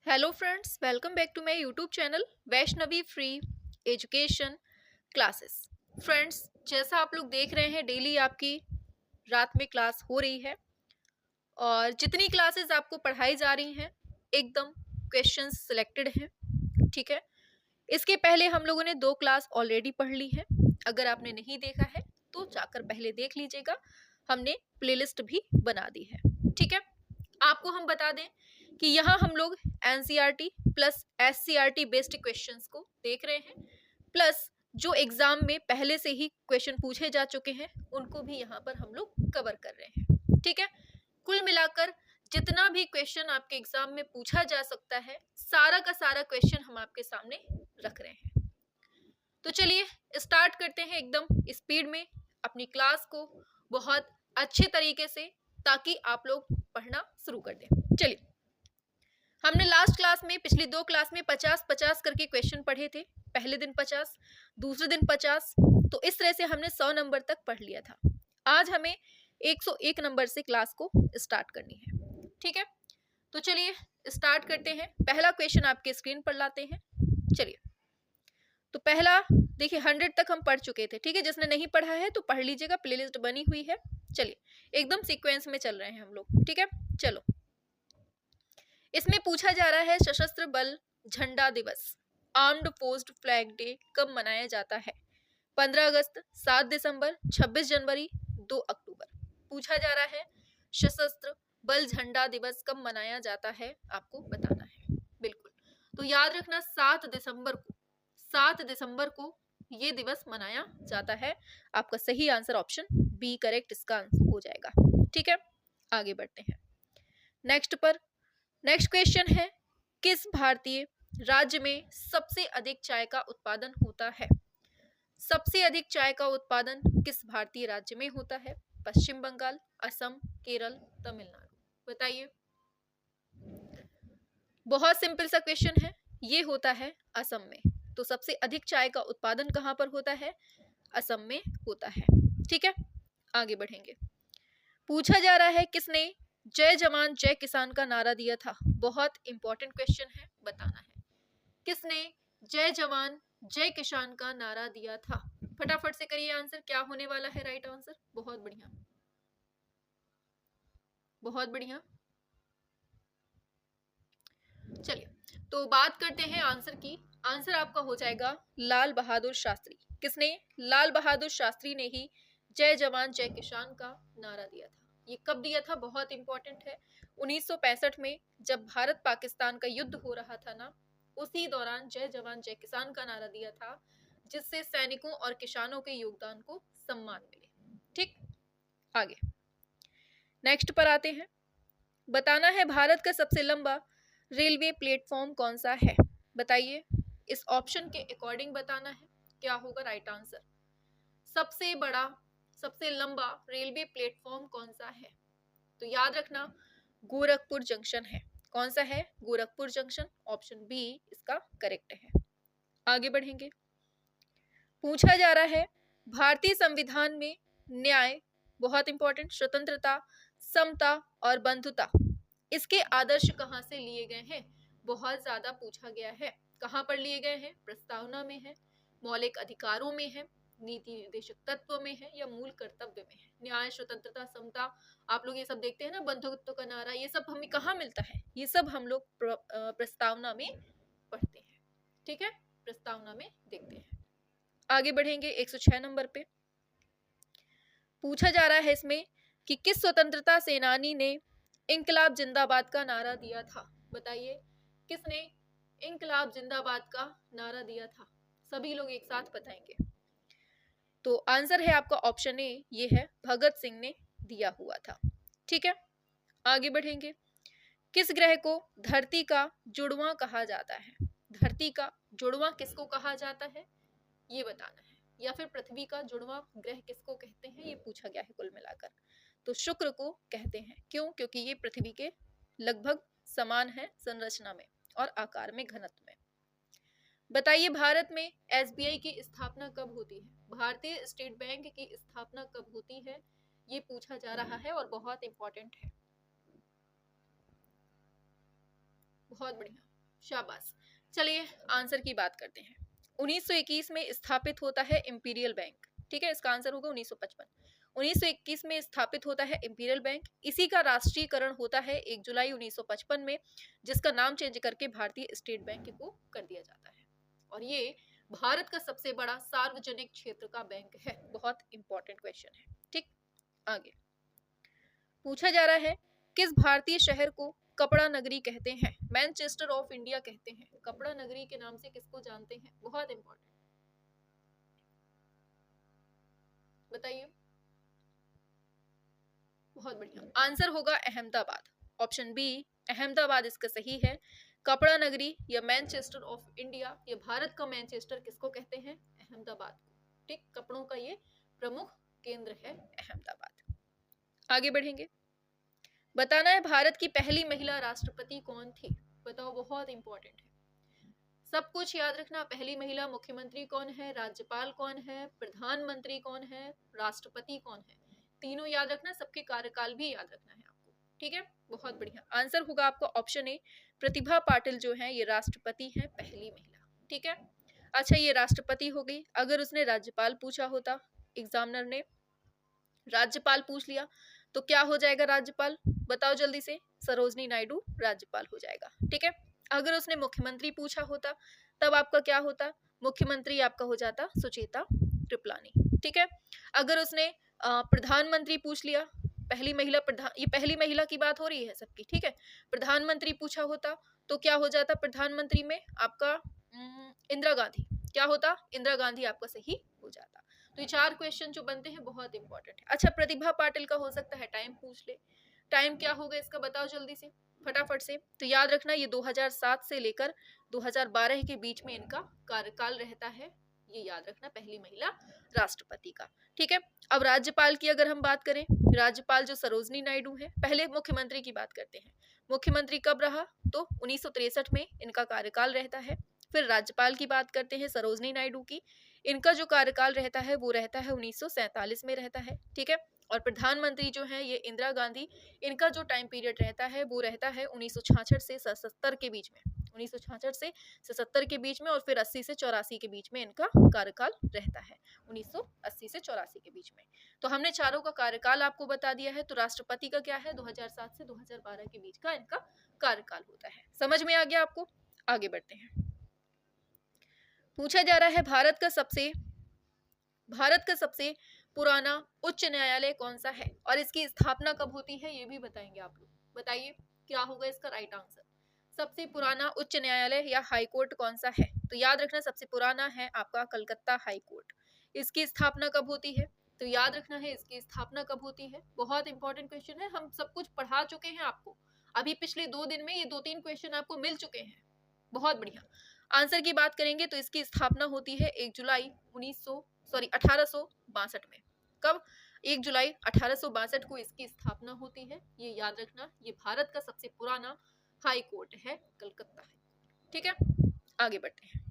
Hello friends, welcome back to my YouTube channel Vaishnavi free education classes. Friends, जैसा आप लोग देख रहे हैं डेली आपकी रात में क्लास हो रही है और जितनी क्लासेस आपको पढ़ाई जा रही हैं एकदम क्वेश्चंस सिलेक्टेड हैं। ठीक है, इसके पहले हम लोगों ने 2 क्लास ऑलरेडी पढ़ ली है। अगर आपने नहीं देखा है तो जाकर पहले देख लीजिएगा, हमने प्लेलिस्ट भी बना दी है। ठीक है, आपको हम बता दें कि यहाँ हम लोग NCERT plus SCERT based questions को देख रहे हैं, प्लस जो एग्जाम में पहले से ही क्वेश्चन पूछे जा चुके हैं उनको भी यहाँ पर हम लोग कवर कर रहे हैं। ठीक है, कुल मिलाकर जितना भी क्वेश्चन आपके एग्जाम में पूछा जा सकता है सारा का सारा क्वेश्चन हम आपके सामने रख रहे हैं। तो चलिए स्टार्ट करते हैं एकदम स्पीड में अपनी क्लास को बहुत अच्छे तरीके से, ताकि आप लोग पढ़ना शुरू कर दें। चलिए, हमने लास्ट क्लास में पिछली 2 क्लास में 50-50 करके क्वेश्चन पढ़े थे। पहले दिन 50, दूसरे दिन 50, तो इस तरह से हमने 100 नंबर तक पढ़ लिया था। आज हमें 101 नंबर से क्लास को स्टार्ट करनी है। ठीक है, तो चलिए स्टार्ट करते हैं। पहला क्वेश्चन आपके स्क्रीन पर लाते हैं। चलिए, तो पहला देखिए 100 तक हम पढ़ चुके थे। ठीक है, जिसने नहीं पढ़ा है तो पढ़ लीजिएगा, प्लेलिस्ट बनी हुई है। चलिए, एकदम सीक्वेंस में चल रहे हैं हम लोग। ठीक है, चलो, इसमें पूछा जा रहा है सशस्त्र बल झंडा दिवस आर्म्ड फोर्स्ड फ्लैग डे कब मनाया जाता है? 15 अगस्त, 7 दिसंबर, 26 जनवरी, 2 अक्टूबर। पूछा जा रहा है सशस्त्र बल झंडा दिवस कब मनाया जाता है, आपको बताना है। बिल्कुल, तो याद रखना 7 दिसंबर को ये दिवस मनाया जाता है। आपका सही आंसर ऑप्शन बी करेक्ट इसका आंसर हो जाएगा। ठीक है, आगे बढ़ते हैं नेक्स्ट क्वेश्चन है, किस भारतीय राज्य में सबसे अधिक चाय का उत्पादन होता है? सबसे अधिक चाय का उत्पादन किस भारतीय राज्य में होता है? पश्चिम बंगाल, असम, केरल, तमिलनाडु। बताइए। बहुत सिंपल सा क्वेश्चन है, ये होता है असम में। तो सबसे अधिक चाय का उत्पादन कहां पर होता है? असम में होता है। ठीक है, आगे बढ़ेंगे। पूछा जा रहा है किसने जय जवान जय किसान का नारा दिया था? बहुत इंपॉर्टेंट क्वेश्चन है, बताना है किसने जय जवान जय किसान का नारा दिया था। फटाफट से करिए आंसर, क्या होने वाला है राइट आंसर? बहुत बढ़िया, बहुत बढ़िया। चलिए, तो बात करते हैं आंसर की। आंसर आपका हो जाएगा लाल बहादुर शास्त्री। किसने? लाल बहादुर शास्त्री ने ही जय जवान जय किसान का नारा दिया था। ये कब दिया था? बहुत इंपॉर्टेंट है। 1965 में जब भारत पाकिस्तान का युद्ध हो रहा था ना, उसी दौरान जय जवान जय किसान का नारा दिया था, जिससे सैनिकों और किसानों के योगदान को सम्मान मिले। ठीक, आगे नेक्स्ट पर आते हैं। बताना है भारत का सबसे लंबा रेलवे प्लेटफॉर्म कौन सा है? बताइए, इस ऑप्शन के अकॉर्डिंग बताना है क्या होगा राइट आंसर। सबसे बड़ा, सबसे लंबा रेलवे प्लेटफॉर्म कौन सा है? तो याद रखना गोरखपुर जंक्शन है। कौन सा है? गोरखपुर जंक्शन। ऑप्शन बी इसका करेक्ट है। आगे बढ़ेंगे। पूछा जा रहा है भारतीय संविधान में न्याय, बहुत इंपॉर्टेंट, स्वतंत्रता, समता और बंधुता, इसके आदर्श कहां से लिए गए हैं? बहुत ज्यादा पूछा गया है। कहां पर लिए गए हैं? प्रस्तावना में है, मौलिक अधिकारों में है, नीति निर्देशक तत्व में है, या मूल कर्तव्य में है? न्याय, स्वतंत्रता, समता, आप लोग ये सब देखते हैं ना, बंधुत्व का नारा, ये सब हमें कहाँ मिलता है? ये सब हम लोग प्रस्तावना में पढ़ते हैं। ठीक है, प्रस्तावना में देखते हैं। आगे बढ़ेंगे 106 नंबर पे। पूछा जा रहा है इसमें कि किस स्वतंत्रता सेनानी ने इंकलाब जिंदाबाद का नारा दिया था? बताइए, किसने इंकलाब जिंदाबाद का नारा दिया था? सभी लोग एक साथ बताएंगे। तो आंसर है आपका ऑप्शन ए, ये है भगत सिंह ने दिया हुआ था। ठीक है, आगे बढ़ेंगे। किस ग्रह को धरती का जुड़वां कहा जाता है? धरती का जुड़वां किसको कहा जाता है, ये बताना है। या फिर पृथ्वी का जुड़वां ग्रह किसको कहते हैं, ये पूछा गया है कुल मिलाकर। तो शुक्र को कहते हैं। क्यों? क्योंकि ये पृथ्वी के लगभग समान है संरचना में और आकार में, घनत्व में। बताइए, भारत में एसबीआई की स्थापना कब होती है? भारतीय स्टेट बैंक की स्थापना कब होती है, ये पूछा जा रहा है और बहुत इंपॉर्टेंट है। बहुत बढ़िया, शाबाश। चलिए आंसर की बात करते हैं। 1921 में स्थापित होता है इंपीरियल बैंक। ठीक है, इसका आंसर होगा 1955। 1921 में स्थापित होता है इंपीरियल बैंक। इसी का राष्ट्रीयकरण होता है 1 जुलाई 1955 में, जिसका नाम चेंज करके भारतीय स्टेट बैंक को कर दिया जाता है। और ये भारत का सबसे बड़ा सार्वजनिक क्षेत्र का बैंक है। बहुत इंपॉर्टेंट क्वेश्चन है। ठीक, आगे पूछा जा रहा है, किस भारतीय शहर को कपड़ा नगरी कहते हैं? मैनचेस्टर ऑफ इंडिया कहते हैं। कपड़ा नगरी के नाम से किसको जानते हैं? बहुत इंपॉर्टेंट, बताइए। बहुत बढ़िया, आंसर होगा अहमदाबाद। ऑप्शन बी अहमदाबाद इसका सही है। कपड़ा नगरी या मैनचेस्टर ऑफ इंडिया, ये भारत का मैनचेस्टर किसको कहते हैं? अहमदाबाद को। ठीक, कपड़ों का ये प्रमुख केंद्र है अहमदाबाद। आगे बढ़ेंगे। बताना है भारत की पहली महिला राष्ट्रपति कौन थी? बताओ, बहुत इंपॉर्टेंट है, सब कुछ याद रखना। पहली महिला मुख्यमंत्री कौन है, राज्यपाल कौन है, प्रधानमंत्री कौन है, राष्ट्रपति कौन है, तीनों याद रखना, सबके कार्यकाल भी याद रखना है आपको। ठीक है, बहुत बढ़िया। आंसर होगा आपका ऑप्शन ए, प्रतिभा पाटिल जो है ये राष्ट्रपति है, पहली महिला। ठीक है, अच्छा ये राष्ट्रपति हो गई। अगर उसने राज्यपाल पूछा होता, एग्जामिनर ने राज्यपाल पूछ लिया, तो क्या हो जाएगा राज्यपाल? बताओ जल्दी से। सरोजनी नायडू राज्यपाल हो जाएगा। ठीक है, अगर उसने मुख्यमंत्री पूछा होता, तब आपका क्या होता? मुख्यमंत्री आपका हो जाता सुचेता कृपलानी। ठीक है, अगर उसने प्रधानमंत्री पूछ लिया, पहली महिला प्रधान, ये पहली महिला की बात हो रही है सबकी। ठीक है, प्रधानमंत्री पूछा होता तो क्या हो जाता? प्रधानमंत्री में आपका इंदिरा गांधी। क्या होता? इंदिरा गांधी आपका सही हो जाता। तो ये 4 क्वेश्चन जो बनते हैं बहुत इंपॉर्टेंट है। अच्छा, प्रतिभा पाटिल का हो सकता है टाइम पूछ ले। टाइम क्या होगा इसका, बताओ जल्दी से, फटाफट से। तो याद रखना, ये 2007 से लेकर 2012 के बीच में इनका कार्यकाल रहता है। ये याद रखना, पहली महिला राष्ट्रपति का। ठीक है, अब राज्यपाल की अगर हम बात करें, राज्यपाल जो सरोजनी नायडू है। पहले मुख्यमंत्री की बात करते हैं। मुख्यमंत्री कब रहा? तो 1963 में इनका कार्यकाल रहता है। फिर राज्यपाल की बात करते हैं सरोजनी नायडू की। इनका जो कार्यकाल रहता है वो रहता है 1947 में रहता है। ठीक है, और प्रधानमंत्री जो है ये इंदिरा गांधी, इनका जो टाइम पीरियड रहता है वो रहता है 1966 से 77 के बीच में। 1966 से 77 के बीच में, और फिर 80 से 84 के बीच में इनका कार्यकाल रहता है। 1980 से 84 के बीच में। तो हमने चारों का कार्यकाल आपको बता दिया है। तो राष्ट्रपति का क्या है? 2007 से 2012 के बीच का इनका कार्यकाल होता है। समझ में आ गया आपको? आगे बढ़ते हैं। पूछा जा रहा है भारत का सबसे पुराना उच्च न्यायालय कौन सा है और इसकी स्थापना कब होती है, ये भी बताएंगे आप लोग। बताइए क्या होगा इसका राइट आंसर। सबसे पुराना उच्च न्यायालय या हाई कोर्ट कौन सा है? तो याद रखना, सबसे पुराना है आपका कलकत्ता हाई कोर्ट। इसकी स्थापना कब होती है? तो याद रखना है इसकी स्थापना कब होती है। बहुत इंपॉर्टेंट क्वेश्चन है, हम सब कुछ पढ़ा चुके हैं आपको। अभी पिछले 2 दिन में ये 2-3 क्वेश्चन आपको मिल चुके हैं। बहुत बढ़िया। आंसर की बात करेंगे तो इसकी स्थापना होती है 1 जुलाई 1862 में। कब? 1 जुलाई 1862 को इसकी स्थापना होती है। ये याद रखना, ये भारत का सबसे पुराना हाई कोर्ट है, कलकत्ता है। ठीक है, आगे बढ़ते हैं।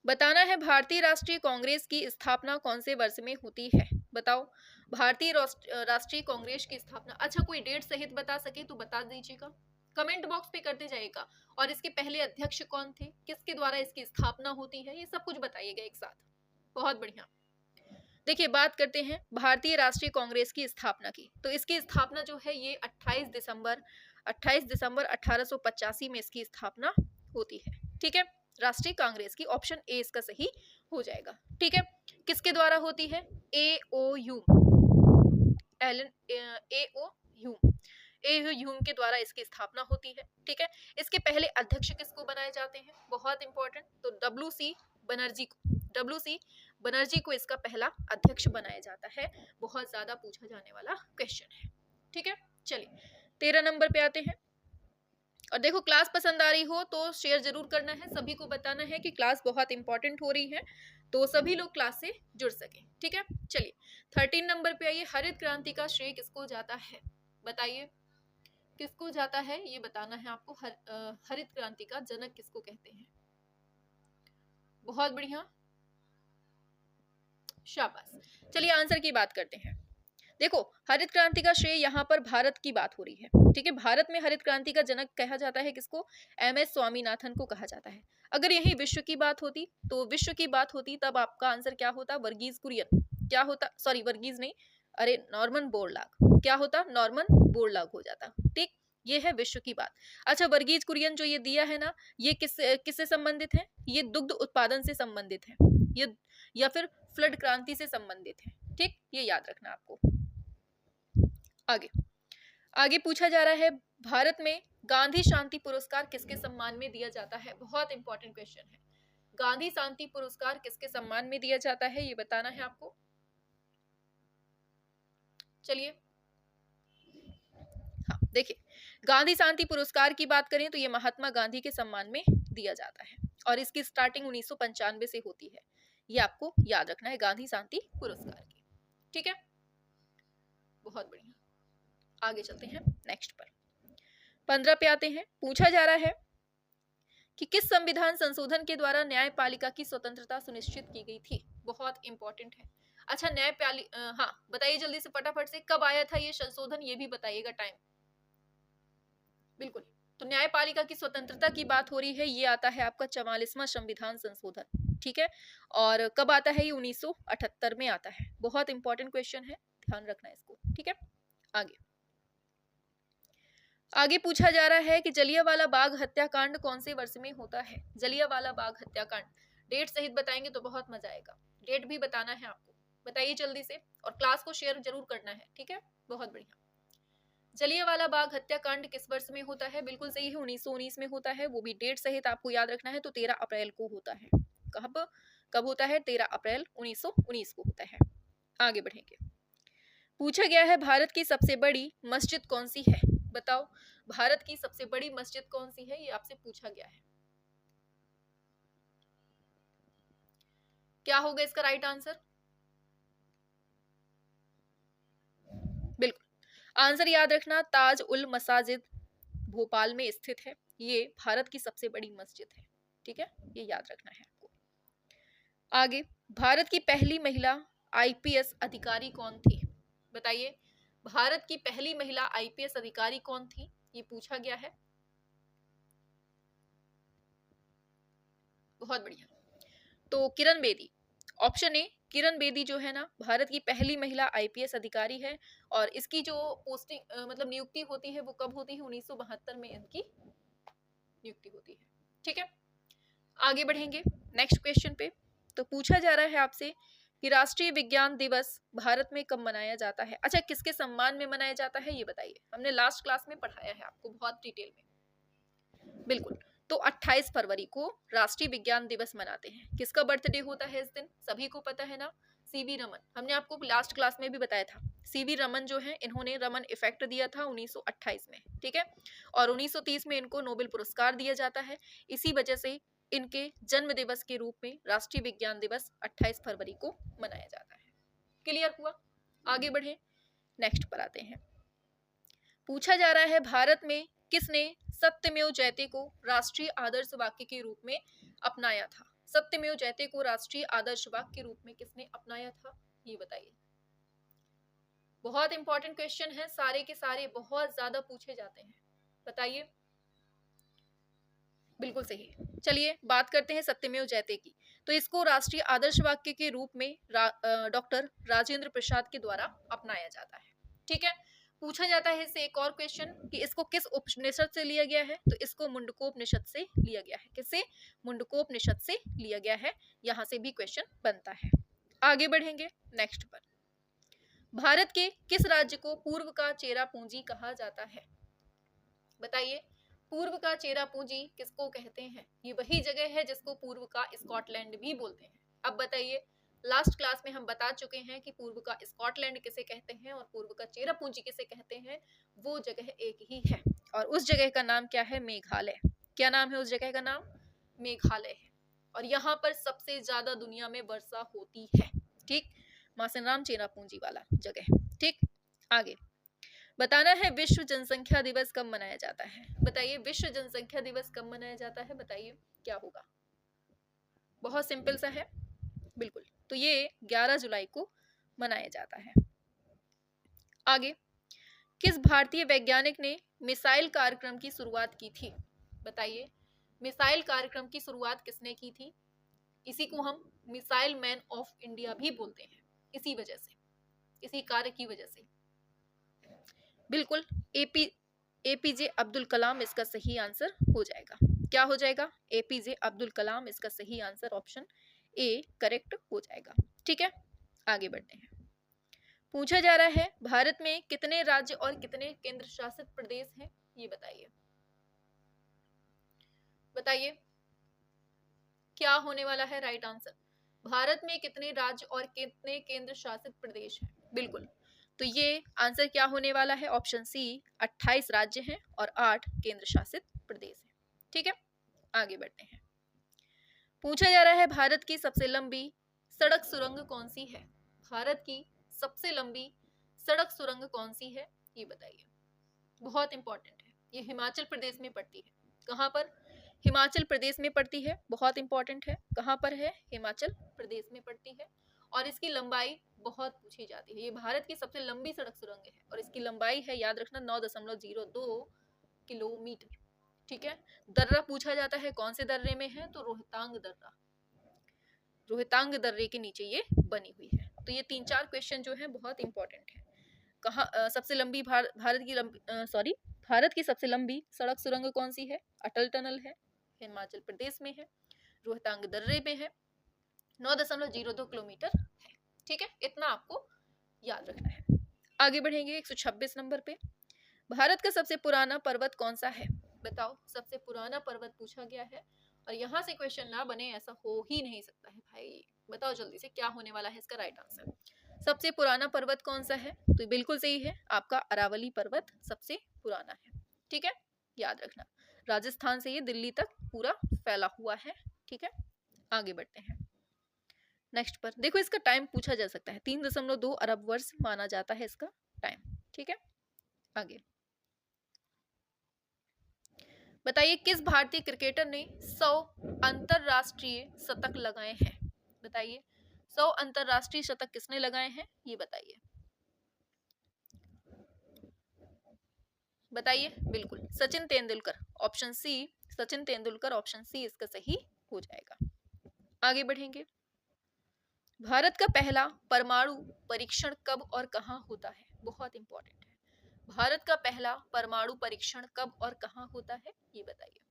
बताना है भारतीय राष्ट्रीय कांग्रेस की स्थापना कौन से वर्ष में होती है? बताओ, भारतीय राष्ट्रीय कांग्रेस की स्थापना। अच्छा, कोई डेट सहित बता सके तो बता दीजिएगा, कमेंट बॉक्स पे करते जाइएगा। और इसके पहले अध्यक्ष कौन थे, किसके द्वारा इसकी स्थापना होती है, ये सब कुछ बताइएगा एक साथ। बहुत बढ़िया। देखिए, बात करते हैं भारतीय राष्ट्रीय कांग्रेस की स्थापना की। तो इसकी स्थापना जो है ये 28 दिसंबर 1885 में इसकी स्थापना होती है। ठीक है, राष्ट्रीय कांग्रेस की। ऑप्शन ए इसका सही हो जाएगा। ठीक है, किसके द्वारा होती है? AOU, ह्यूम के द्वारा इसकी स्थापना होती है। ठीक है, इसके पहले अध्यक्ष किसको बनाए जाते हैं? बहुत इंपॉर्टेंट, तो WC बनर्जी को इसका पहला अध्यक्ष बनाया जाता है। बहुत ज्यादा पूछा जाने वाला क्वेश्चन है। ठीक है, चलिए 13 नंबर पे आते हैं। और देखो, क्लास पसंद आ रही हो तो शेयर जरूर करना है, सभी को बताना है कि क्लास बहुत इंपॉर्टेंट हो रही है, तो सभी लोग क्लास से जुड़ सके। ठीक है, चलिए 13 नंबर पे आइए। हरित क्रांति का श्रेय किसको जाता है? बताइए किसको जाता है, ये बताना है आपको। हरित क्रांति का जनक किसको कहते हैं? बहुत बढ़िया, शाबाश। चलिए आंसर की बात करते हैं। देखो, हरित क्रांति का श्रेय यहाँ पर भारत की बात हो रही है, ठीक है। भारत में हरित क्रांति का जनक कहा जाता है किसको? MS स्वामीनाथन को कहा जाता है। अगर यही विश्व की बात होती, तो विश्व की बात होती तब आपका आंसर क्या होता? वर्गीज कुरियन। क्या होता? सॉरी, वर्गीज नहीं, अरे नॉर्मन बोरलॉग। क्या होता? नॉर्मन बोरलॉग हो जाता, ठीक। ये है विश्व की बात। अच्छा, वर्गीज कुरियन जो ये दिया है ना, ये किससे संबंधित है? ये दुग्ध उत्पादन से संबंधित है, ये या फिर फ्लड क्रांति से संबंधित है, ठीक। ये याद रखना आपको। आगे आगे पूछा जा रहा है, भारत में गांधी शांति पुरस्कार किसके सम्मान में दिया जाता है? बहुत इंपॉर्टेंट क्वेश्चन है। गांधी शांति पुरस्कार किसके सम्मान में दिया जाता है, ये बताना है आपको। चलिए, हाँ देखिए, गांधी शांति पुरस्कार की बात करें तो ये महात्मा गांधी के सम्मान में दिया जाता है और इसकी स्टार्टिंग 1995 से होती है। ये आपको याद रखना है, गांधी शांति पुरस्कार की, ठीक है। बहुत बढ़िया, आगे चलते हैं नेक्स्ट पर। 15 पे आते हैं। पूछा जा रहा है कि किस संविधान संशोधन के द्वारा न्यायपालिका की स्वतंत्रता सुनिश्चित की गई थी? बहुत इंपॉर्टेंट है। अच्छा, हाँ बताइए जल्दी से फटाफट से, कब आया था ये संशोधन, ये भी बताइएगा टाइम। बिल्कुल, तो न्यायपालिका की स्वतंत्रता की बात हो रही है, ये आता है आपका 44वां संविधान संशोधन, ठीक है। और कब आता है? ये 1978 में आता है। बहुत इंपॉर्टेंट क्वेश्चन है, ध्यान रखना इसको, ठीक है। आगे पूछा जा रहा है कि जलियांवाला बाग हत्याकांड कौन से वर्ष में होता है? जलियांवाला बाग हत्याकांड डेट सहित बताएंगे तो बहुत मजा आएगा। डेट भी बताना है आपको, बताइए जल्दी से, और क्लास को शेयर जरूर करना है, ठीक है। बहुत बढ़िया। जलियांवाला बाग हत्याकांड किस वर्ष में होता है? बिल्कुल सही है, 1919 में होता है। वो भी डेट सहित आपको याद रखना है, तो 13 अप्रैल को होता है। कब होता है? 13 अप्रैल 1919 को होता है। आगे बढ़ेंगे। पूछा गया है, भारत की सबसे बड़ी मस्जिद कौन सी है? बताओ, भारत की सबसे बड़ी मस्जिद कौन सी है? ये आपसे पूछा गया है। क्या होगा इसका राइट आंसर? बिल्कुल, आंसर याद रखना, ताज उल मसाजिद भोपाल में स्थित है। ये भारत की सबसे बड़ी मस्जिद है, ठीक है, ये याद रखना है आपको। आगे, भारत की पहली महिला IPS अधिकारी कौन थी? बताइए, भारत की पहली महिला IPS अधिकारी कौन थी? ये पूछा गया है। बहुत बढ़िया, तो किरण बेदी। ऑप्शन ए, किरण बेदी जो है ना, भारत की पहली महिला IPS अधिकारी है। और इसकी जो पोस्टिंग मतलब नियुक्ति होती है, वो कब होती है? 1972 में इनकी नियुक्ति होती है, ठीक है। आगे बढ़ेंगे नेक्स्ट क्वेश्चन पे। तो पूछा जा रहा है आपसे कि राष्ट्रीय विज्ञान दिवस भारत में कब मनाया जाता है? अच्छा, किसके सम्मान में मनाया जाता है ये बताइए। हमने लास्ट क्लास में पढ़ाया है आपको बहुत डिटेल में। बिल्कुल, तो 28 फरवरी को राष्ट्रीय विज्ञान दिवस मनाते हैं। किसका बर्थडे होता है इस दिन? सभी को पता है ना, CV रमन। हमने आपको लास्ट क्लास में भी बताया था, CV रमन जो है, इन्होंने रमन इफेक्ट दिया था 1928 में, ठीक है। और 1930 में इनको नोबेल पुरस्कार दिया जाता है। इसी वजह से इनके जन्म दिवस के रूप में राष्ट्रीय विज्ञान दिवस 28 फरवरी को मनाया जाता है। क्लियर हुआ? आगे बढ़े, नेक्स्ट पर आते हैं। पूछा जा रहा है, भारत में किसने सत्यमेव जयते को राष्ट्रीय आदर्श वाक्य के रूप में अपनाया था? सत्यमेव जयते को राष्ट्रीय आदर्श वाक्य के रूप में किसने अपनाया था, ये बताइए। बहुत इंपॉर्टेंट क्वेश्चन है, सारे के सारे बहुत ज्यादा पूछे जाते हैं, बताइए। बिल्कुल सही। चलिए बात करते हैं सत्यमेव जयते की। तो इसको राष्ट्रीय आदर्श वाक्य के रूप में डॉक्टर राजेंद्र प्रसाद के द्वारा अपनाया जाता है, ठीक है। पूछा जाता है इससे एक और क्वेश्चन कि इसको किस उपनिषद से लिया गया है? तो इसको मुंडकोपनिषद से लिया गया है। किससे? मुंडकोपनिषद से लिया गया है। यहां से भी क्वेश्चन बनता है। आगे बढ़ेंगे नेक्स्ट पर। भारत के किस राज्य को पूर्व का चेरा पूंजी कहा जाता है? बताइए, पूर्व का चेरा पूंजी किसको कहते हैं? ये वही जगह है जिसको पूर्व का स्कॉटलैंड भी बोलते हैं। अब बताइए, लास्ट क्लास में हम बता चुके हैं कि पूर्व का स्कॉटलैंड किसे कहते हैं और पूर्व का चेरा पूंजी किसे कहते हैं। वो जगह एक ही है और उस जगह का नाम क्या है? मेघालय। क्या नाम है उस जगह का? नाम मेघालय है। और यहाँ पर सबसे ज्यादा दुनिया में वर्षा होती है, ठीक। मासनराम चेरा पूंजी वाला जगह, ठीक। आगे बताना है, विश्व जनसंख्या दिवस कब मनाया जाता है? बताइए, विश्व जनसंख्या दिवस कब मनाया जाता है? बताइए क्या होगा। बहुत सिंपल सा है, बिल्कुल, तो ये 11 जुलाई को मनाया जाता है। आगे, किस भारतीय वैज्ञानिक ने मिसाइल कार्यक्रम की शुरुआत की थी? बताइए, मिसाइल कार्यक्रम की शुरुआत किसने की थी? इसी को हम मिसाइल मैन ऑफ इंडिया भी बोलते हैं, इसी वजह से, इसी कार्य की वजह से। बिल्कुल, एपीजे अब्दुल कलाम इसका सही आंसर हो जाएगा। क्या हो जाएगा? एपीजे अब्दुल कलाम इसका सही आंसर ऑप्शन ए करेक्ट हो जाएगा। ठीक है, आगे बढ़ते हैं। पूछा जा रहा है भारत में कितने राज्य और कितने केंद्र शासित प्रदेश हैं? ये बताइए, बताइए क्या होने वाला है राइट आंसर? भारत में कितने राज्य और कितने केंद्र शासित प्रदेश हैं? बिल्कुल, तो ये आंसर क्या होने वाला है? ऑप्शन सी 28 राज्य हैं और 8 केंद्र शासित प्रदेश हैं। ठीक है, आगे बढ़ते हैं। पूछा जा रहा है भारत की सबसे लंबी सड़क सुरंग कौन सी है? भारत की सबसे लंबी सड़क सुरंग कौन सी है? ये बताइए, बहुत इंपॉर्टेंट है, ये हिमाचल प्रदेश में पड़ती है। कहाँ पर? हिमाचल प्रदेश में पड़ती है, बहुत इंपॉर्टेंट है। कहाँ पर है? हिमाचल प्रदेश में पड़ती है और इसकी लंबाई बहुत पूछी जाती है। ये भारत की सबसे लंबी सड़क सुरंग है और इसकी लंबाई है, याद रखना, 9.02 किलोमीटर। ठीक है, दर्रा पूछा जाता है, कौन से दर्रे में है? तो रोहतांग दर्रा, रोहतांग दर्रे के नीचे ये बनी हुई है। तो ये 3-4 क्वेश्चन जो है बहुत इंपॉर्टेंट है। कहाँ सबसे लंबी भारत की सबसे लंबी सड़क सुरंग कौन सी है? अटल टनल है, हिमाचल प्रदेश में है, रोहतांग दर्रे में है, 9.02 किलोमीटर है। ठीक है, इतना आपको याद रखना है। आगे बढ़ेंगे 126 नंबर पे। भारत का सबसे पुराना पर्वत कौन सा है? बताओ, सबसे पुराना पर्वत पूछा गया है और यहाँ से क्वेश्चन ना बने ऐसा हो ही नहीं सकता है भाई। बताओ जल्दी से क्या होने वाला है इसका राइट आंसर। सबसे पुराना पर्वत कौन सा है? तो बिल्कुल सही है, आपका अरावली पर्वत सबसे पुराना है। ठीक है, याद रखना, राजस्थान से ये दिल्ली तक पूरा फैला हुआ है। ठीक है, आगे बढ़ते हैं नेक्स्ट पर। देखो, इसका टाइम पूछा जा सकता है, 3.2 अरब वर्ष माना जाता है इसका टाइम। ठीक है, आगे बताइए, किस भारतीय क्रिकेटर ने 100 अंतरराष्ट्रीय शतक लगाए हैं? बताइए, 100 अंतरराष्ट्रीय शतक किसने लगाए हैं? ये बताइए, बताइए। बिल्कुल, Sachin Tendulkar, option C, Sachin Tendulkar, option C इसका सही हो जाएगा। आगे बढ़ेंगे। भारत का पहला परमाणु परीक्षण कब और कहां होता है? बहुत इंपॉर्टेंट है, भारत का पहला परमाणु परीक्षण कब और कहां होता है? ये बताइए।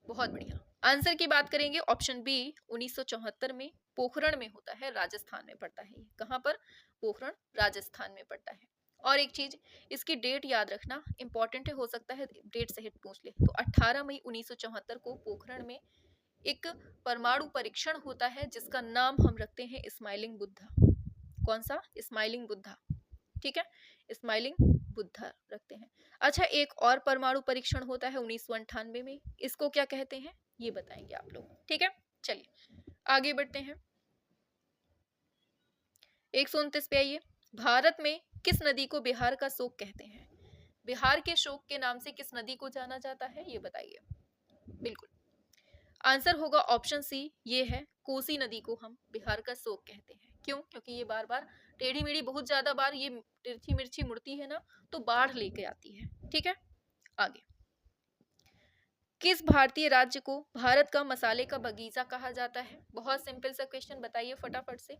बहुत बढ़िया, आंसर की बात करेंगे, ऑप्शन बी 1974 में पोखरण में होता है, राजस्थान में पड़ता है। कहां पर? पोखरण, राजस्थान में पड़ता है। और एक चीज, इसकी डेट याद रखना, इंपॉर्टेंट है, हो सकता है डेट सहित पूछ ले। तो 18 मई 1974 को पोखरण में एक परमाणु परीक्षण होता है जिसका नाम हम रखते हैं स्माइलिंग बुद्धा। कौन सा? स्माइलिंग बुद्धा। ठीक है, स्माइलिंग बुद्धा रखते हैं। अच्छा, एक और परमाणु परीक्षण होता है 1998 में, इसको क्या कहते हैं ये बताएंगे आप लोग। ठीक है, चलिए आगे बढ़ते हैं। 129 पे आइए। भारत में किस नदी को बिहार का शोक कहते हैं? बिहार के शोक के नाम से किस नदी को जाना जाता है? ये बताइए। बिल्कुल, आंसर होगा ऑप्शन सी, ये है कोसी नदी को हम बिहार का शोक कहते हैं। क्यों? क्योंकि ये बार बार टेढ़ी मेढ़ी, बहुत ज्यादा बार ये तिरछी मिर्ची मुड़ती है ना, तो बाढ़ लेके आती है। ठीक है, आगे। किस भारतीय राज्य को भारत का मसाले का बगीचा कहा जाता है? बहुत सिंपल सा क्वेश्चन, बताइए फटाफट से।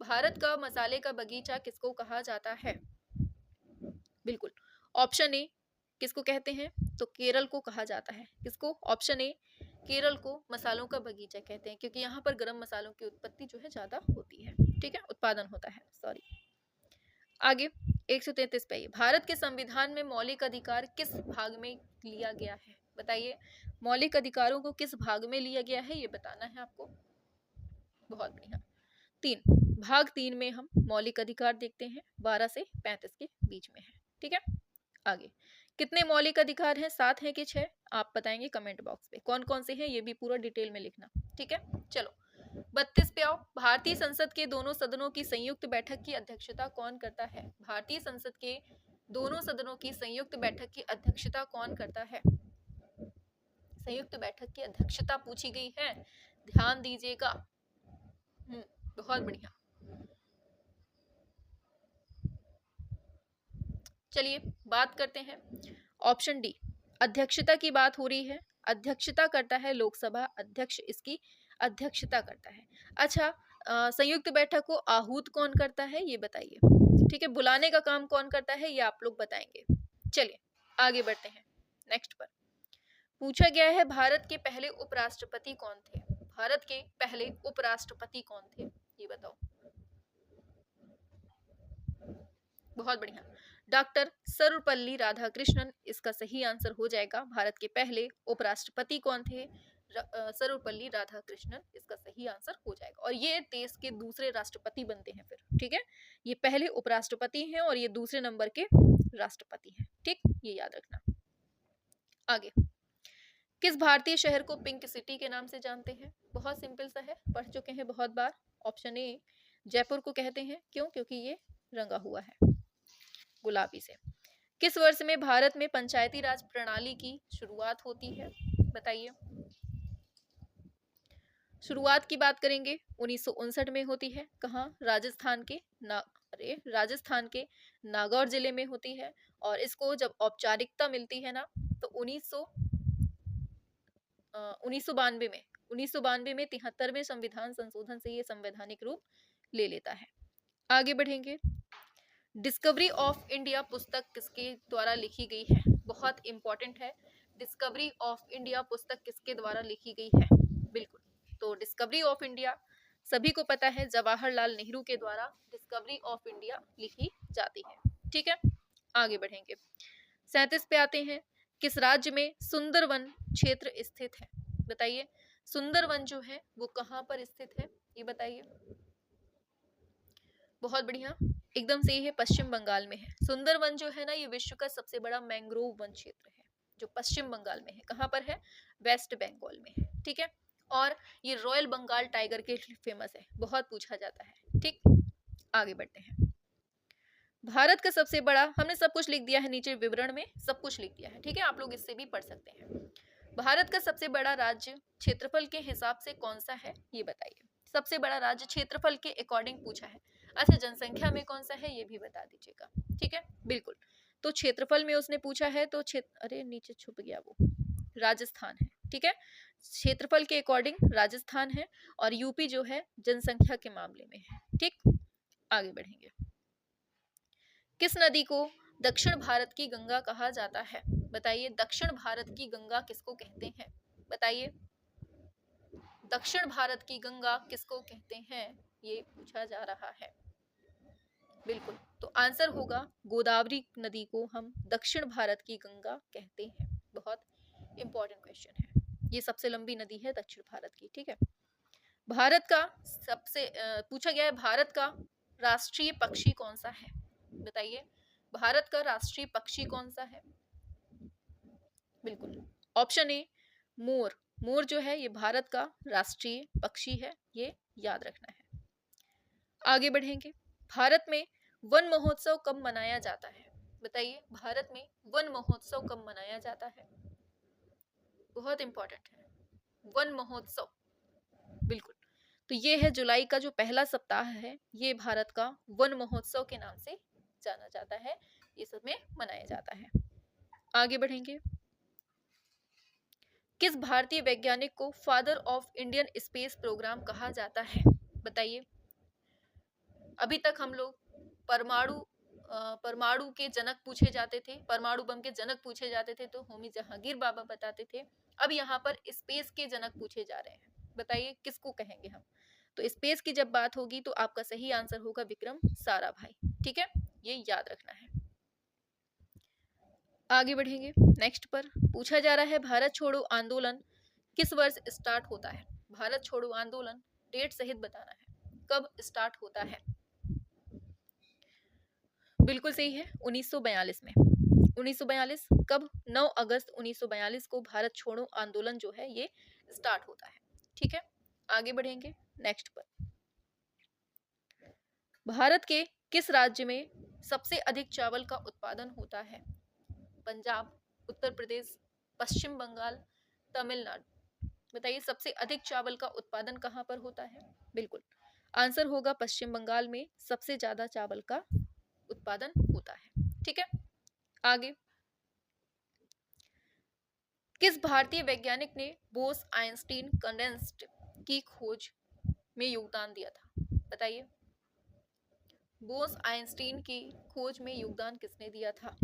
भारत का मसाले का बगीचा किसको कहा जाता है? बिल्कुल, ऑप्शन ए किसको कहते हैं? तो केरल को कहा जाता है। किसको? ऑप्शन ए, केरल को मसालों का बगीचा कहते हैं, क्योंकि यहाँ पर गरम मसालों की उत्पत्ति जो है ज्यादा होती है। ठीक है, उत्पादन होता है, सॉरी। आगे 133 पे आइए। भारत के संविधान में मौलिक अधिकार किस भाग में लिया गया है? बताइए, मौलिक अधिकारों को किस भाग में लिया गया है, ये बताना है आपको। बहुत बढ़िया, 3, भाग 3 में हम मौलिक अधिकार देखते हैं, 12 से 35 के बीच में है। ठीक है, आगे। कितने मौलिक अधिकार हैं? 7 हैं कि 6? आप बताएंगे कमेंट बॉक्स पे कौन कौन से हैं, ये भी पूरा डिटेल में लिखना। ठीक है, चलो 32 पे आओ। भारतीय संसद के दोनों सदनों की संयुक्त बैठक की अध्यक्षता कौन करता है? भारतीय संसद के दोनों सदनों की संयुक्त बैठक की अध्यक्षता कौन करता है? संयुक्त बैठक की अध्यक्षता पूछी गई है, ध्यान दीजिएगा। बहुत बढ़िया, चलिए बात करते हैं ऑप्शन डी, अध्यक्षता की बात हो रही है। अध्यक्षता करता है लोकसभा अध्यक्ष, इसकी अध्यक्षता करता है। अच्छा, संयुक्त बैठक को आहूत कौन करता है ये बताइए। ठीक है, बुलाने का काम कौन करता है ये आप लोग बताएंगे। चलिए आगे बढ़ते हैं नेक्स्ट पर। पूछा गया है भारत के पहले उपराष्ट्रपति कौन थे। भारत के पहले उपराष्ट्रपति कौन थे ये बताओ। बहुत बढ़िया, डॉक्टर सर्वपल्ली राधाकृष्णन इसका सही आंसर हो जाएगा। भारत के पहले उपराष्ट्रपति कौन थे? सर्वपल्ली राधाकृष्णन इसका सही आंसर हो जाएगा। और ये देश के दूसरे राष्ट्रपति बनते हैं फिर। ठीक है, ये पहले उपराष्ट्रपति हैं और ये दूसरे नंबर के राष्ट्रपति हैं। ठीक, ये याद रखना। आगे, किस भारतीय शहर को पिंक सिटी के नाम से जानते हैं? बहुत सिंपल सा है, पढ़ चुके हैं बहुत बार। ऑप्शन ए, जयपुर को कहते हैं। क्यों? क्योंकि ये रंगा हुआ है गुलाबी से। किस वर्ष में भारत में पंचायती राज प्रणाली की शुरुआत होती है बताइए। शुरुआत की बात करेंगे 1959 में होती है। कहाँ? राजस्थान के नागौर जिले में होती है। और इसको जब औपचारिकता मिलती है ना तो 1992 में 73वें संविधान संशोधन से ये संवैधानिक रूप ले लेता है। आगे बढ़ेंगे, डिस्कवरी ऑफ इंडिया पुस्तक किसके द्वारा लिखी गई है? बहुत इंपॉर्टेंट है, डिस्कवरी ऑफ इंडिया पुस्तक किसके द्वारा लिखी गई है? बिल्कुल, तो डिस्कवरी ऑफ इंडिया सभी को पता है, जवाहरलाल नेहरू के द्वारा डिस्कवरी ऑफ इंडिया लिखी जाती है। ठीक है, आगे बढ़ेंगे। 37 पे आते हैं, किस राज्य में सुंदरवन क्षेत्र स्थित है? बताइए, सुंदरवन जो है वो कहाँ पर स्थित है ये बताइए। बहुत बढ़िया, एकदम सही है, पश्चिम बंगाल में है। सुंदरवन जो है ना ये विश्व का सबसे बड़ा मैंग्रोव वन क्षेत्र है जो पश्चिम बंगाल में है। कहाँ पर है? वेस्ट बंगाल में है। ठीक है, और ये रॉयल बंगाल टाइगर के लिए फेमस है, बहुत पूछा जाता है। ठीक, आगे बढ़ते हैं। भारत का सबसे बड़ा, हमने सब कुछ लिख दिया है नीचे विवरण में, सब कुछ लिख दिया है। ठीक है, आप लोग इससे भी पढ़ सकते हैं। भारत का सबसे बड़ा राज्य क्षेत्रफल के हिसाब से कौन सा है ये बताइए। सबसे बड़ा राज्य क्षेत्रफल के अकॉर्डिंग पूछा है। अच्छा, जनसंख्या में कौन सा है ये भी बता दीजिएगा। ठीक है, बिल्कुल, तो क्षेत्रफल में उसने पूछा है तो अरे नीचे छुप गया वो, राजस्थान है। ठीक है, क्षेत्रफल के अकॉर्डिंग राजस्थान है और यूपी जो है जनसंख्या के मामले में है। ठीक, आगे बढ़ेंगे। किस नदी को दक्षिण भारत की गंगा कहा जाता है? बताइए, दक्षिण भारत की गंगा किसको कहते हैं? बताइए, दक्षिण भारत की गंगा किसको कहते हैं ये पूछा जा रहा है। बिल्कुल, तो आंसर होगा गोदावरी नदी को हम दक्षिण भारत की गंगा कहते हैं। बहुत इंपॉर्टेंट क्वेश्चन है, ये सबसे लंबी नदी है दक्षिण भारत की। ठीक है, भारत का सबसे पूछा गया है, भारत का राष्ट्रीय पक्षी कौन सा है? बताइए, भारत का राष्ट्रीय पक्षी कौन सा है? बिल्कुल, ऑप्शन ए, मोर। मोर जो है ये भारत का राष्ट्रीय पक्षी है, ये याद रखना है। आगे बढ़ेंगे, भारत में वन महोत्सव कब मनाया जाता है? बताइए, भारत में वन महोत्सव कब मनाया जाता है? बहुत इंपॉर्टेंट है, वन महोत्सव। बिल्कुल, तो ये है जुलाई का जो पहला सप्ताह है, ये भारत का वन महोत्सव के नाम से जाना जाता है, ये सब में मनाया जाता है। आगे बढ़ेंगे, किस भारतीय वैज्ञानिक को father of Indian space programme कहा जाता है? बताइए, अभी तक हम लोग परमाणु के जनक पूछे जाते थे, परमाणु बम के जनक पूछे जाते थे तो होमी जहांगीर बाबा बताते थे। अब यहाँ पर स्पेस के जनक पूछे जा रहे हैं, बताइए किसको कहेंगे हम? तो स्पेस की जब बात होगी तो आपका सही आंसर होगा विक्रम साराभाई। ठीक है, ये याद रखना है। आगे बढ़ेंगे, नेक्स्ट पर पूछा जा रहा है, भारत छोड़ो आंदोलन किस वर्ष स्टार्ट होता है? भारत छोड़ो आंदोलन डेट सहित बताना है, कब स्टार्ट होता है? बिल्कुल सही है, 1942 में। 1942 कब? 9 अगस्त 1942 को भारत छोड़ो आंदोलन जो है ये स्टार्ट होता है। ठीक है, आगे बढ़ेंगे नेक्स्ट पर। भारत के किस राज्य में सबसे अधिक चावल का उत्पादन होता है? पंजाब, उत्तर प्रदेश, पश्चिम बंगाल, तमिलनाडु। बताइए, सबसे अधिक चावल का उत्पादन कहाँ पर होता है? बिल्कुल, आंसर होगा पश्चिम बंगाल में सबसे ज्यादा चावल का उत्पादन होता है। ठीक है, आगे, किस भारतीय वैज्ञानिक ने बोस आइंस्टीन कंडेंस्ड की खोज में योगदान दिया था? बताइए, बोस आइंस्टीन की खोज में योगदान किसने दिया था?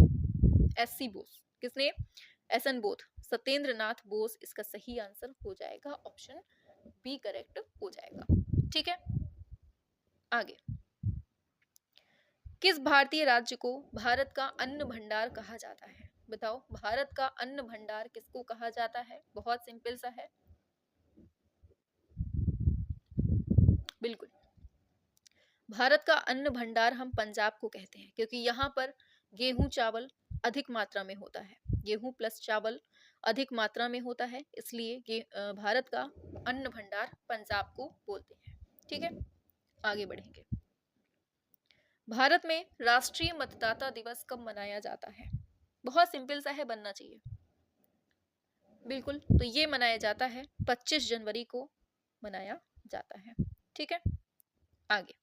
एससी बोस। किसने? एसएन बोस, सत्येंद्र नाथ बोस इसका सही आंसर हो जाएगा, ऑप्शन बी करेक्ट हो जाएगा। ठीक है, आगे, किस भारतीय राज्य को भारत का अन्न भंडार कहा जाता है? बताओ, भारत का अन्न भंडार किसको कहा जाता है? बहुत सिंपल सा है, बिल्कुल, भारत का अन्न भंडार हम पंजाब को कहते हैं, क्योंकि यहाँ पर गेहूं चावल अधिक मात्रा में होता है, गेहूं प्लस चावल अधिक मात्रा में होता है, इसलिए भारत का अन्न भंडार पंजाब को बोलते हैं। ठीक है, आगे बढ़ेंगे। भारत में राष्ट्रीय मतदाता दिवस कब मनाया जाता है? बहुत सिंपल सा है, बनना चाहिए, बिल्कुल, तो ये मनाया जाता है 25 जनवरी को मनाया जाता है। ठीक है, आगे,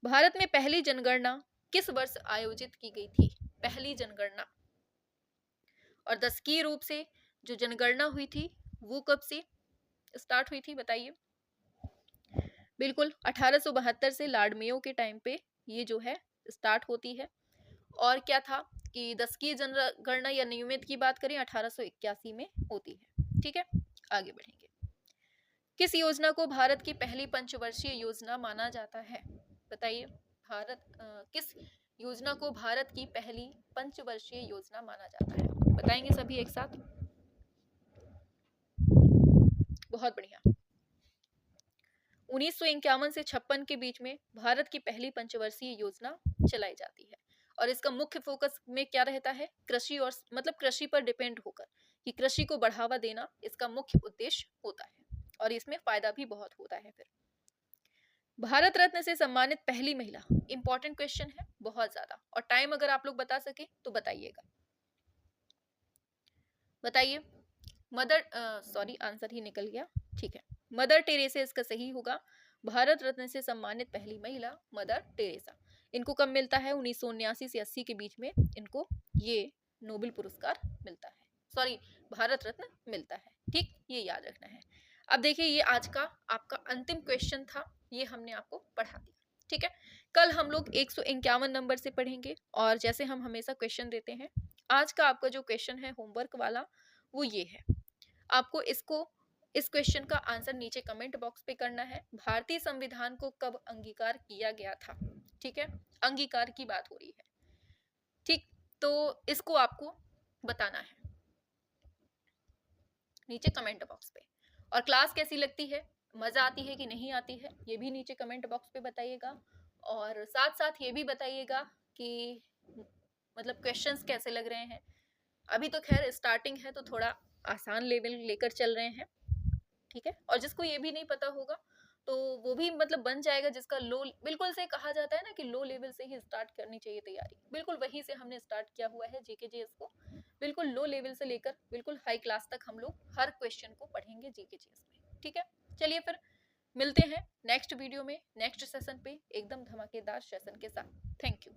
भारत में पहली जनगणना किस वर्ष आयोजित की गई थी? पहली जनगणना, और दशकीय रूप से जो जनगणना हुई थी वो कब से स्टार्ट हुई थी? बताइए, बिल्कुल 1872 से लॉर्ड मेयो के टाइम पे ये जो है स्टार्ट होती है। और क्या था कि दशकीय जनगणना या नियमित की बात करें 1881 में होती है। ठीक है, आगे बढ़ेंगे। किस योजना को भारत की पहली पंचवर्षीय योजना माना जाता है? बताइए, किस योजना को भारत की पहली पंचवर्षीय योजना माना जाता है? बताएंगे सभी एक साथ, बहुत बढ़िया। 1951 से 56 के बीच में भारत की पहली पंचवर्षीय योजना चलाई जाती है, और इसका मुख्य फोकस में क्या रहता है? कृषि, और मतलब कृषि पर डिपेंड होकर कि कृषि को बढ़ावा देना इसका मुख्य उद्देश्य होता है, और इसमें फायदा भी बहुत होता है। फिर भारत रत्न से सम्मानित पहली महिला, इंपॉर्टेंट क्वेश्चन है बहुत ज्यादा, और टाइम अगर आप लोग बता सके तो बताइएगा। बताइए, आंसर ही निकल गया। ठीक है, मदर टेरेसा इसका सही होगा। भारत रत्न से सम्मानित पहली महिला मदर टेरेसा। इनको कब मिलता है? 1979 से 80 के बीच में इनको ये नोबेल पुरस्कार मिलता है, भारत रत्न मिलता है। ठीक, ये याद रखना है। अब देखिए, ये आज का आपका अंतिम क्वेश्चन था, ये हमने आपको पढ़ा दिया। ठीक है, कल हम लोग 151 नंबर से पढ़ेंगे, और जैसे हम हमेशा क्वेश्चन देते हैं, आज का आपका जो क्वेश्चन है होमवर्क वाला वो ये है, आपको इस क्वेश्चन का आंसर नीचे कमेंट बॉक्स पे करना है। भारतीय संविधान को कब अंगीकार किया गया था? ठीक है, अंगीकार की बात हो रही है। ठीक, तो इसको आपको बताना है नीचे कमेंट बॉक्स पे। और क्लास कैसी लगती है, मजा आती है कि नहीं आती है, ये भी नीचे कमेंट बॉक्स पे बताइएगा। और साथ साथ ये भी बताइएगा कि मतलब क्वेश्चंस कैसे लग रहे हैं। अभी तो खैर स्टार्टिंग है, तो थोड़ा आसान लेवल लेकर चल रहे हैं। ठीक है, और जिसको ये भी नहीं पता होगा तो वो भी मतलब बन जाएगा, जिसका लो, बिल्कुल से कहा जाता है ना कि लो लेवल से ही स्टार्ट करनी चाहिए तैयारी, बिल्कुल वहीं से हमने स्टार्ट किया हुआ है जीके जीएस को। बिल्कुल लो लेवल से लेकर बिल्कुल हाई क्लास तक हम लोग हर क्वेश्चन को पढ़ेंगे जीके जीएस में। ठीक है, चलिए फिर मिलते हैं नेक्स्ट वीडियो में, नेक्स्ट सेशन पे एकदम धमाकेदार सेशन के साथ। Thank you.